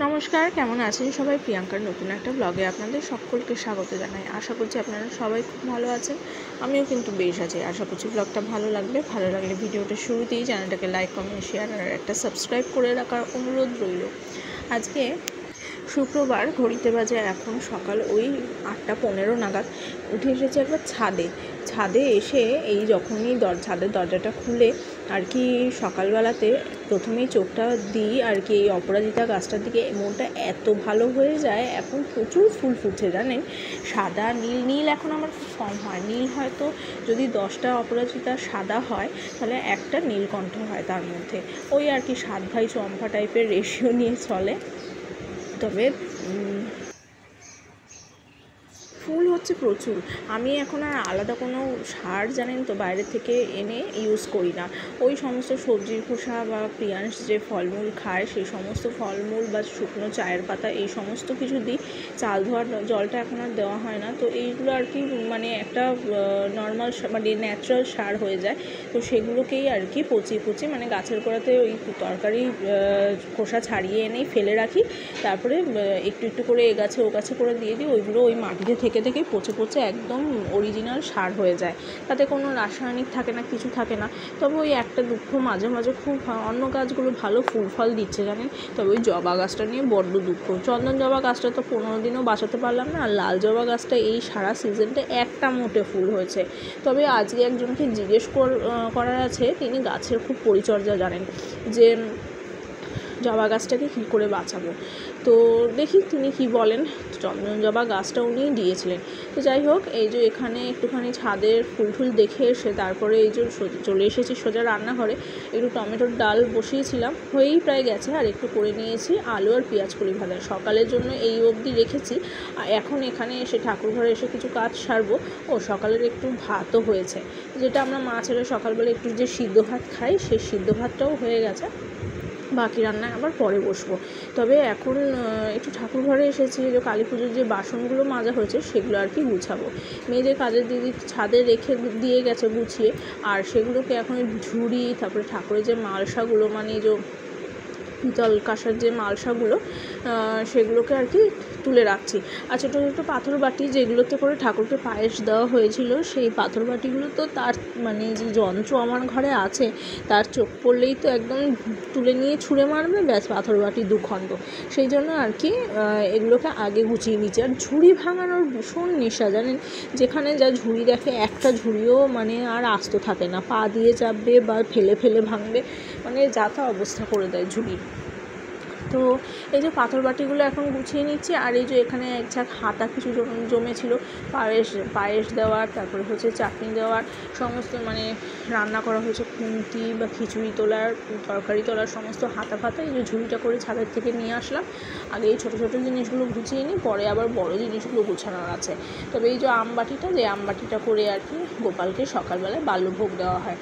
নমস্কার, কেমন আছেন সবাই? প্রিয়াঙ্কার নতুন একটা ব্লগে আপনাদের সকলকে স্বাগত জানাই। আশা করছি আপনারা সবাই খুব ভালো আছেন। আমিও কিন্তু বেশ আছি। আশা করছি ব্লগটা ভালো লাগলে ভিডিওটা শুরুতেই চ্যানেলটাকে লাইক, কমেন্ট, শেয়ার আর একটা সাবস্ক্রাইব করে রাখার অনুরোধ রইল। আজকে শুক্রবার, ঘড়িতে বাজে এখন সকাল ওই 8টা 15 নাগাদ। উঠে এসেছে একবার ছাদে এসে এই যখনই ছাদের দরজাটা খুলে আর কি সকালবেলাতে প্রথমেই চোখটা দিই আর কি এই অপরাজিতা গাছটার দিকে। মনটা এত ভালো হয়ে যায়, এখন প্রচুর ফুল ফুটছে জানেন। সাদা, নীল এখন আমার খুব কম হয়। নীল হয়তো যদি 10টা অপরাজিতা সাদা হয় তাহলে একটা নীলকণ্ঠ হয় তার মধ্যে। ওই আর কি 7 ভাই চম্পা টাইপের রেশিও নিয়ে চলে। তবে ফুল হচ্ছে প্রচুর। আমি এখন আর আলাদা কোনো সার জানেন তো বাইরে থেকে এনে ইউজ করি না। ওই সমস্ত সবজির খোসা বা প্রিয়াংশ যে ফলমূল খায় সেই সমস্ত ফলমূল বা শুকনো চায়ের পাতা এই সমস্ত কিছু দিই। চাল ধোয়ার জলটা এখন আর দেওয়া হয় না। তো এইগুলো আর কি মানে একটা নর্মাল মানে ন্যাচারাল সার হয়ে যায়। তো সেগুলোকেই আর কি পচিয়ে মানে গাছের গোড়াতে ওই তরকারি খোসা ছাড়িয়ে এনেই ফেলে রাখি। তারপরে একটু করে এ গাছে ও গাছে করে দিয়ে দিই। ওইগুলো ওই মাটিতে থেকে পচে একদম অরিজিনাল সার হয়ে যায়। তাতে কোনো রাসায়নিক থাকে না, কিছু থাকে না। তবে ওই একটা দুঃখ মাঝে খুব অন্য গাছগুলো ভালো ফুল ফল দিচ্ছে জানেন। তবে ওই জবা গাছটা নিয়ে বড্ড দুঃখ। চন্দন জবা গাছটা তো 15 দিনও বাঁচাতে পারলাম না। আর লাল জবা গাছটা এই সারা সিজনটা একটা মোটে ফুল হয়েছে। তবে আজকে একজনকে জিজ্ঞেস করার আছে, তিনি গাছের খুব পরিচর্যা জানেন, যে জবা গাছটাকে কী করে বাঁচাবো। তো দেখি তিনি কি বলেন। চন্দন জবা গাছটা উনি দিয়েছিলেন। তো যাই হোক, এই যে এখানে একটুখানি ছাদের ফুল দেখে এসে তারপরে এই যে চলে এসেছি সোজা রান্নাঘরে। একটু টমেটোর ডাল বসিয়েছিলাম, হয়েই প্রায় গেছে। আর একটু করে নিয়েছি আলু আর পেঁয়াজ কলি ভাজা। সকালের জন্য এই অবধি রেখেছি। আর এখন এখানে এসে ঠাকুর ঘরে এসে কিছু কাজ সারবো। সকালের একটু ভাতও হয়েছে, যেটা আমরা মা ছেলে সকালবেলা একটু যে সিদ্ধ ভাত খাই, সেই সিদ্ধ ভাতটাও হয়ে গেছে। বাকি রান্নায় আবার পরে বসবো। তবে এখন একটু ঠাকুর ঘরে এসেছি, যে কালী পুজোর যে বাসনগুলো মাজা হয়েছে সেগুলো আর কি গুছাবো। মেয়েদের কাজের দিদি ছাদে রেখে দিয়ে গেছে গুছিয়ে। আর সেগুলোকে এখন ঝুড়ি, তারপরে ঠাকুরের যে মালসাগুলো মানে যে পিতল কাঁসার যে মালসাগুলো, সেগুলোকে আর কি তুলে রাখছি। আর ছোটো ছোটো পাথর বাটি যেগুলোতে করে ঠাকুরকে পায়েস দেওয়া হয়েছিল, সেই পাথর বাটিগুলো তো তার মানে যে যন্ত্র আমার ঘরে আছে, তার চোখ পড়লেই তো একদম তুলে নিয়ে ছুঁড়ে মারবে, ব্যাস পাথর বাটি দুখণ্ড। সেই জন্য আর কি এগুলোকে আগে গুছিয়ে নিচ্ছি। আর ঝুড়ি ভাঙানোর ভীষণ নেশা জানেন। যেখানে যা ঝুড়ি দেখে, একটা ঝুড়িও মানে আর আস্ত থাকে না, পা দিয়ে চাপবে বা ফেলে ভাঙবে, মানে যাতা অবস্থা করে দেয় ঝুড়ির। তো এই যে পাথর বাটিগুলো এখন গুছিয়ে নিচ্ছি। আর এই যে এখানে এক ঝাঁক হাতা কিছু জমেছিল পায়েস দেওয়ার, তারপরে হচ্ছে চাটনি দেওয়ার, সমস্ত মানে রান্না করা হয়েছে খুন্তি বা খিচুড়ি তোলার, তরকারি তোলার সমস্ত হাতা ফাতা এই যে ঝুড়িটা করে ছাদের থেকে নিয়ে আসলাম। আগে এই ছোটো ছোটো জিনিসগুলো গুছিয়ে নিই, পরে আবার বড় জিনিসগুলো গুছানোর আছে। তবে এই যে আমবাটিটা করে আর কি গোপালকে সকালবেলায় বাল্যভোগ দেওয়া হয়।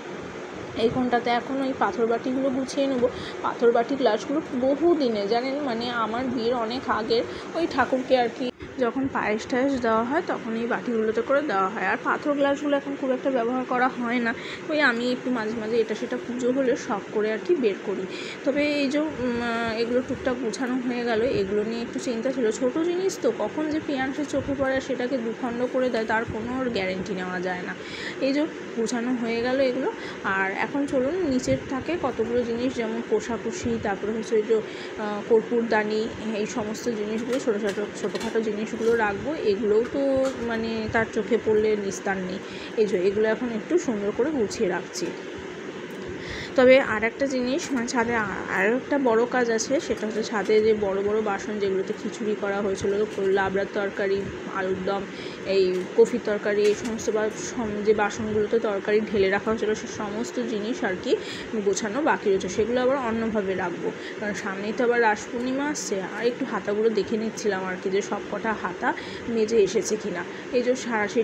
এই কোণটাতে এখন ওই পাথর বাটিগুলো গুছিয়ে নেবো। পাথর বাটি গ্লাসগুলো বহু দিনে জানেন, মানে আমার বিয়ের অনেক আগের, ওই ঠাকুরকে আর কি যখন পায়েস টায়েস দেওয়া হয় তখন এই বাটিগুলোতে করে দেওয়া হয়। আর পাথর গ্লাসগুলো এখন খুব একটা ব্যবহার করা হয় না। ওই আমি একটু মাঝে এটা সেটা পুজো হলে শখ করে আর কি বের করি। তবে এই যে এগুলো টুকটাক গুছানো হয়ে গেল, এগুলো নিয়ে একটু চিন্তা ছিল। ছোটো জিনিস তো কখন যে প্রিয়াংশের চোখে পড়ে সেটাকে দুখণ্ড করে দেয় তার কোনো গ্যারেন্টি নেওয়া যায় না। এই যে গুছানো হয়ে গেল এগুলো। আর এখন চলুন নিচের থাকে কতগুলো জিনিস, যেমন কোষাকুষি, তারপরে হচ্ছে ওই যে কর্পূরদানি, এই সমস্ত জিনিসগুলো ছোটোখাটো জিনিসগুলো রাখবো। এগুলোও তো মানে তার চোখে পড়লে নিস্তার নেই। এই যে এগুলো এখন একটু সুন্দর করে গুছিয়ে রাখছি। তবে আর একটা জিনিস, মানে ছাদে আরও একটা বড়ো কাজ আছে, সেটা হচ্ছে ছাদে যে বড় বাসন যেগুলোতে খিচুড়ি করা হয়েছিল, লাবড়ার তরকারি, আলুর দম, এই কফির তরকারি, এই সমস্ত যে বাসনগুলোতে তরকারি ঢেলে রাখা হয়েছিলো সে সমস্ত জিনিস আর কি গোছানো বাকি রয়েছে। সেগুলো আবার অন্যভাবে রাখবো, কারণ সামনেই তো আবার রাস পূর্ণিমা আসছে। আর একটু হাতাগুলো দেখে নিচ্ছিলাম আর কি, যে সব কটা হাতা মেজে এসেছে কিনা। এই যে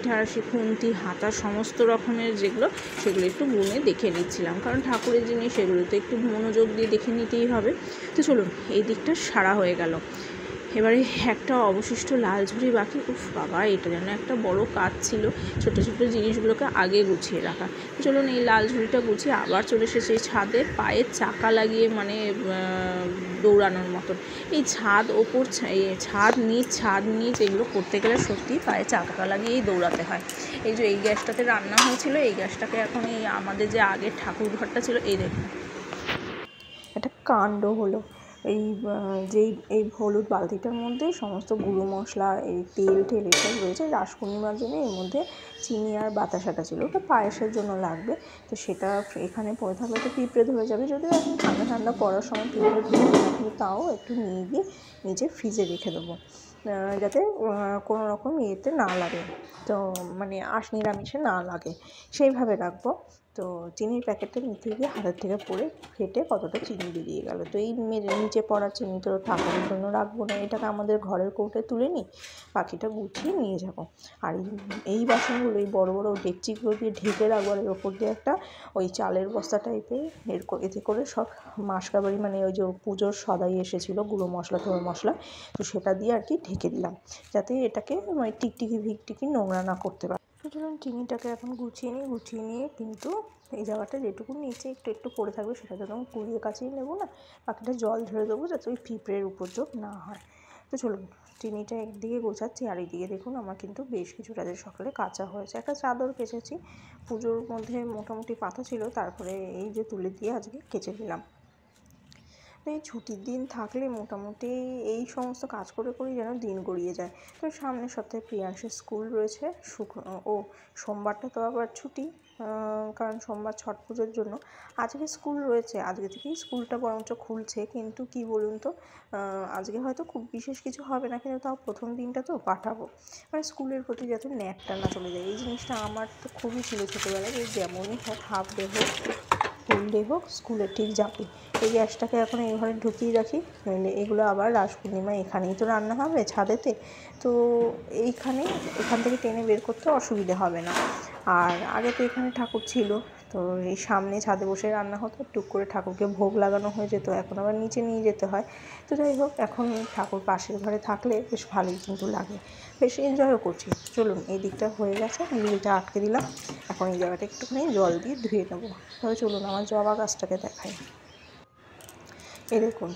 ঠারাশি খুন্তি হাতা সমস্ত রকমের যেগুলো, সেগুলো একটু গুনে দেখে নিচ্ছিলাম, কারণ ঠাকুরের জিনিস সেগুলো তো একটু মনোযোগ দিয়ে দেখে নিতেই হবে। তো চলুন এই দিকটা সারা হয়ে গেল। এবারে একটা অবশিষ্ট লাল ঝুড়ি বাকি। উফ বাবা, এটা যেন একটা বড় কাজ ছিল, ছোটো ছোটো জিনিসগুলোকে আগে গুছিয়ে রাখা। চলুন এই লাল ঝুড়িটা গুছিয়ে আবার চলে এসেছে ছাদে, পায়ের চাকা লাগিয়ে মানে দৌড়ানোর মতন। এই ছাদ ওপর ছাদ নিচ এগুলো করতে গেলে সত্যি পায়ে চাকা লাগিয়েই দৌড়াতে হয়। এই যে এই গ্যাসটাতে রান্না হয়েছিল, এই গ্যাসটাকে এখন এই আমাদের যে আগের ঠাকুর ঘরটা ছিল, এই দেখুন একটা কাণ্ড হলো। এই হলুদ বালতিটার মধ্যে সমস্ত গুঁড়ো মশলা, এই তেল এসব রয়েছে। রাস পূর্ণিমার জন্য এর মধ্যে চিনি আর বাতাসাটা ছিল, ওটা পায়েসের জন্য লাগবে। তো সেটা এখানে পড়ে থাকলে তো পিঁপড়ে ধরে যাবে, যদিও এখন ঠান্ডা পড়ার সময় পিঁপড়ে ধরে না, কিন্তু তাও একটু নিয়ে গিয়ে নিচে ফ্রিজে রেখে দেবো, যাতে কোনো রকম ইয়েতে না লাগে, তো মানে নিরামিষে না লাগে, সেইভাবে রাখবো। তো চিনির প্যাকেটটা নিতে গিয়ে হাতের থেকে পড়ে ফেটে কতটা চিনি বেরিয়ে গেল। তো এই নিচে পড়া চিনি তো ঠাকুরের জন্য রাখবো না, এটাকে আমাদের ঘরের কৌটোয় তুলে নিই, বাকিটা গুছিয়ে নিয়ে যাব। আর এই বাসনগুলো, এই বড়ো বড়ো ডেকচিগুলো দিয়ে ঢেকে রাখবো, আর এর ওপর দিয়ে একটা ওই চালের বস্তা টাইপের এতে করে সব মাসকাবারি, মানে ওই যে পুজোর সদাই এসেছিলো গুঁড়ো মশলা মশলা, তো সেটা দিয়ে আর কি ঢেকে দিলাম, যাতে এটাকে টিকটিকি নোংরা না করতে পারে। সুতরাং চিনিটাকে এখন গুছিয়ে নিয়ে কিন্তু এই জায়গাটা যেটুকু নিচে একটু পড়ে থাকবে সেটা তো তখন কুড়িয়ে কাচিয়ে নেবো না, বাকিটা জল ঝরে দেবো, যাতে ওই পিঁপড়ের উপদ্রব না হয়। তো চলুন চিনিটা একদিকে গোছাচ্ছি, আর এইদিকে দেখুন আমার কিন্তু বেশ কিছুটা সকালে কাঁচা হয়েছে। একটা চাদর কেচেছি, পুজোর মধ্যে মোটামুটি পাতা ছিল, তারপরে এই যে তুলে দিয়ে আজকে কেচে দিলাম। এই ছুটির দিন থাকলে মোটামুটি এই সমস্ত কাজ করেই যেন দিন গড়িয়ে যায়। তো সামনের সপ্তাহে প্রিয়াংশের স্কুল রয়েছে, সোমবারটা তো আবার ছুটি, কারণ সোমবার ছট পুজোর জন্য। আজকে স্কুল রয়েছে, আজকে থেকেই স্কুলটা বরঞ্চ খুলছে, কিন্তু কি বলুন তো, আজকে হয়তো খুব বিশেষ কিছু হবে না, কিন্তু তাও প্রথম দিনটা তো পাঠাবো, মানে স্কুলের প্রতি যাতে ন্যাকটা না চলে যায়। এই জিনিসটা আমার তো খুবই ছিল ছোটোবেলায়, এই যেমনই হোক, হাফ ডে হোক ফুল ডে হোক, স্কুলে ঠিক যাবে। এই গ্যাসটাকে এখন এই ঘরে ঢুকিয়ে রাখি, নইলে এগুলো আবার রাস পূর্ণিমায় এখানেই তো রান্না হবে ছাদেতে, তো এখান থেকে টেনে বের করতে অসুবিধা হবে না। আর আগে তো এখানে ঠাকুর ছিল, তো এই সামনে ছাদে বসে রান্না হতো, টুক করে ঠাকুরকে ভোগ লাগানো হয়ে যেত, এখন আবার নিচে নিয়ে যেতে হয়। তো যাই হোক, এখন ঠাকুর পাশের ঘরে থাকলে বেশ ভালোই কিন্তু লাগে, বেশ এনজয়ও করছি। চলুন এই দিকটা হয়ে গেছে, গ্রিলটা আটকে দিলাম, এখন এই জায়গাটা একটুখানি জল দিয়ে ধুয়ে নেবো। তবে চলুন আমার জবা গাছটাকে দেখাই। এই দেখুন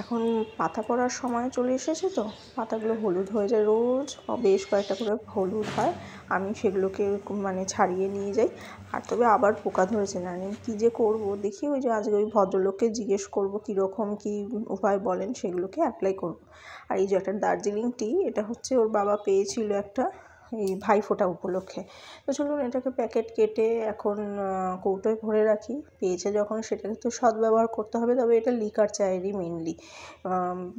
এখন পাতা পড়ার সময় চলে এসেছে, তো পাতাগুলো হলুদ হয়ে যায়, রোজ বেশ কয়েকটা করে হলুদ হয়, আমি সেগুলোকে মানে ছাড়িয়ে নিয়ে যাই। আর তবে আবার পোকা ধরেছে, জানেন কী যে করবো, দেখি ওই যে আজকে ওই ভদ্রলোককে জিজ্ঞেস করবো কীরকম কী উপায় বলেন, সেগুলোকে অ্যাপ্লাই করবো। আর এই যে একটা দার্জিলিং টি, এটা হচ্ছে ওর বাবা পেয়েছিল একটা এই ভাইফোঁটা উপলক্ষে। তো চলুন এটাকে প্যাকেট কেটে এখন কৌটোয় ভরে রাখি, পেয়েছে যখন সেটাকে তো সদ্ব্যবহার করতে হবে। তবে এটা লিকার চায়েরই মেনলি,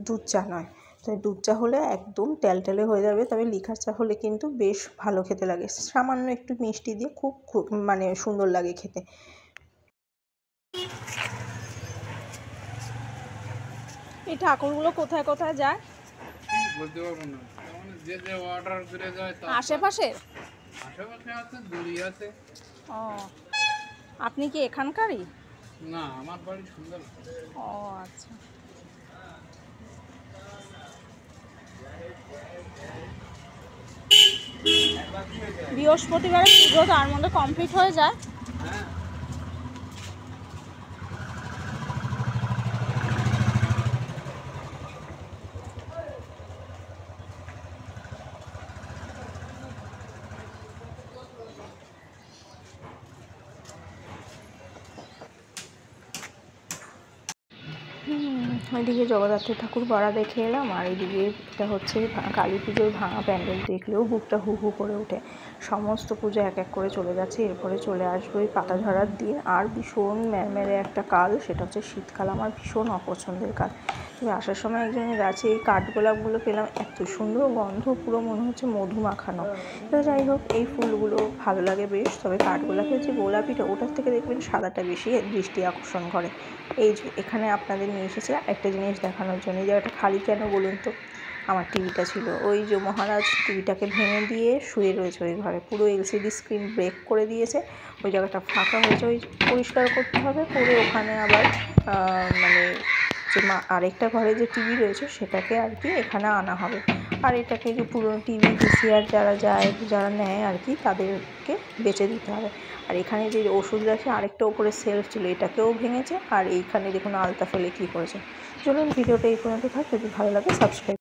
দুধ চা নয়। তো দুধ চা হলে একদম টেলটেলে হয়ে যাবে, তবে লিকার চা হলে কিন্তু বেশ ভালো খেতে লাগে, সামান্য একটু মিষ্টি দিয়ে খুব মানে সুন্দর লাগে খেতে। এই ঠাকুরগুলো কোথায় কোথায় যায় বলতে পারবো না, যে অর্ডার করে যায় আশেপাশে আছে, দূরে আছে। ও, আপনি কি এখানকারই? না, আমার বাড়ি সুন্দর। ও আচ্ছা। বৃহস্পতিবারে পুজো, তার মধ্যে কমপ্লিট হয়ে যায়। ওইদিকে জগদ্ধাত্রী ঠাকুর বাড়া দেখে এলাম, আর এইদিকে এটা হচ্ছে কালী পুজোর ভাঙা প্যান্ডেল, দেখলেও বুকটা হু হু করে ওঠে। সমস্ত পুজো এক এক করে চলে যাচ্ছে, এরপরে চলে আসবে ওই পাতা ঝরার দিন, আর ভীষণ ম্যারম্যারে একটা কাল, সেটা হচ্ছে শীতকাল, আমার ভীষণ অপছন্দের কাল। তবে আসার সময় একজনের গাছে এই কাঠগোলাপগুলো পেলাম, এত সুন্দর গন্ধ, পুরো মনে হচ্ছে মধু মাখানো। তো যাই হোক, এই ফুলগুলো ভালো লাগে বেশ, তবে কাঠগোলাপের যে গোলাপিটা, ওটার থেকে দেখবেন সাদাটা বেশি দৃষ্টি আকর্ষণ করে। এই যে এখানে আপনাদের নিয়ে এসেছে একটা জিনিস দেখানোর জন্য। এই জায়গাটা খালি কেন বলুন তো, আমার টিভিটা ছিল, ওই যে মহারাজ টিভিটাকে ভেঙে দিয়ে শুয়ে রয়েছে ওই ঘরে, পুরো এলসিডি স্ক্রিন ব্রেক করে দিয়েছে, ওই জায়গাটা ফাঁকা হয়েছে, ওই পরিষ্কার করতে হবে, করে ওখানে আবার মানে যে আরেকটা ঘরে যে টিভি রয়েছে সেটাকে আর কি এখানে আনা হবে। আর এটাকে যে পুরনো টিভি ভিসিআর যারা নেয় আর কি তাদেরকে বেচে দিতে হবে। আর এখানে যে ওষুধ রাখে আরেকটা ওপরে সেলফ ছিল, এটাকেও ভেঙেছে। আর এইখানে দেখুন আলতা ফেলে কী করেছে। চলুন ভিডিওটা এই পর্যন্ত থাক, যদি ভালো লাগে সাবস্ক্রাইব।